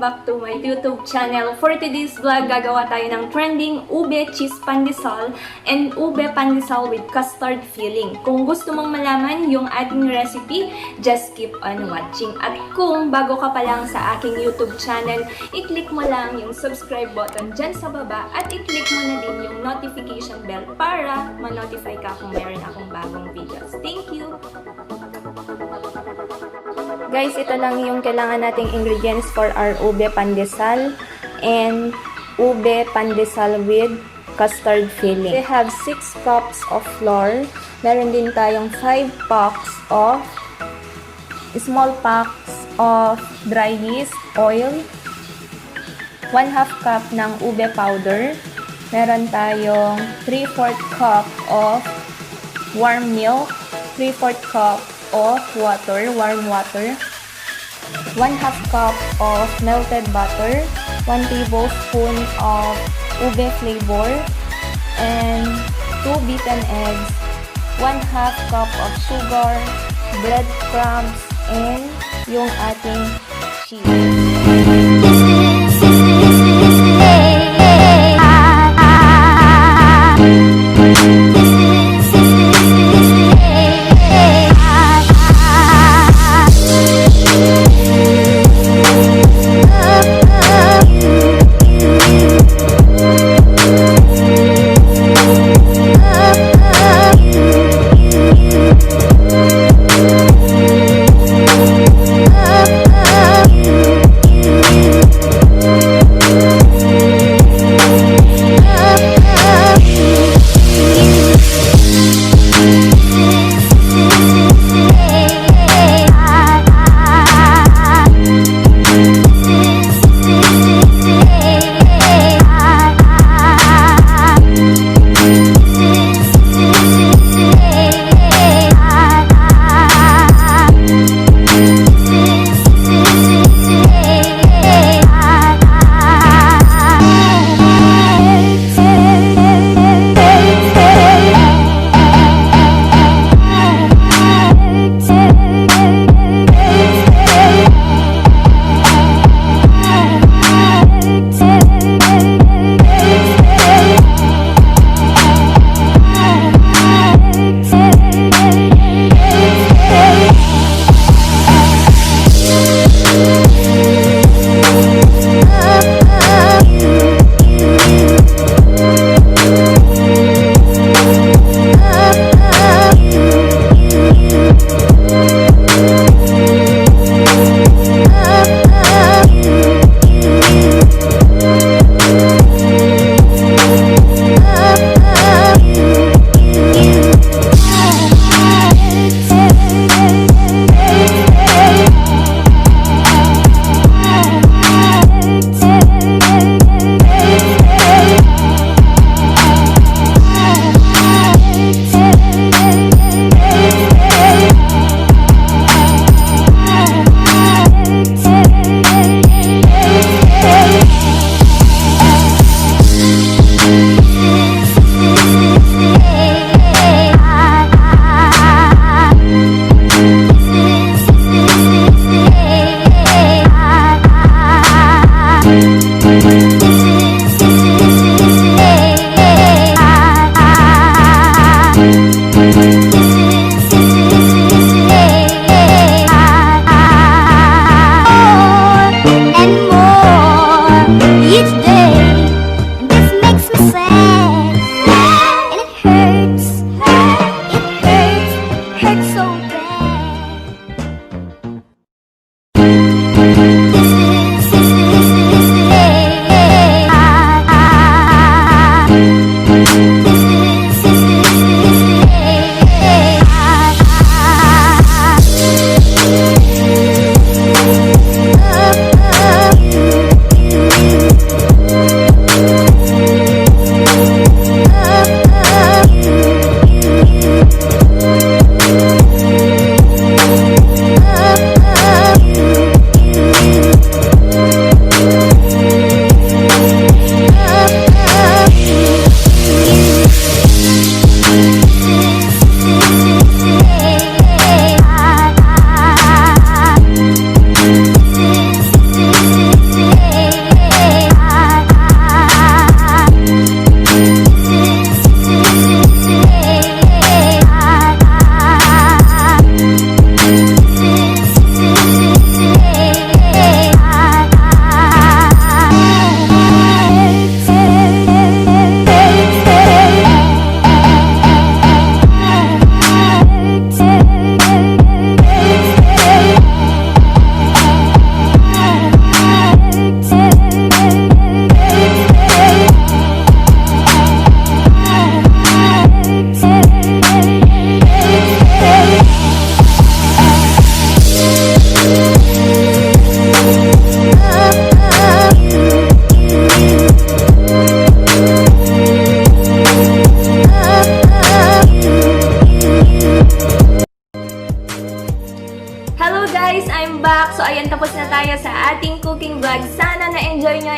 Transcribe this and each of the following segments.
Welcome back to my YouTube channel. For today's vlog, gagawa tayo ng trending ube cheese pandesal and ube pandesal with custard filling. Kung gusto mong malaman yung ating recipe, just keep on watching. At kung bago ka pa lang sa aking YouTube channel, i-click mo lang yung subscribe button dyan sa baba at i-click mo na din yung notification bell para ma-notify ka kung meron akong bagong videos. Thank you! Guys, ito lang yung kailangan nating ingredients for our ube pandesal and ube pandesal with custard filling. We have 6 cups of flour. Meron din tayong 5 packs of small packs of dry yeast oil. 1/2 cup ng ube powder. Meron tayong 3/4 cup of warm milk. 3/4 cup of water, warm water, 1/2 cup of melted butter, 1 tablespoon of ube flavor, and 2 beaten eggs, 1/2 cup of sugar, breadcrumbs, and yung ating cheese.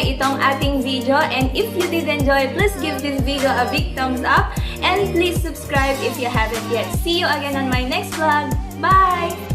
itong ating video. And if you did enjoy, please give this video a big thumbs up. And please subscribe if you haven't yet. See you again on my next vlog. Bye!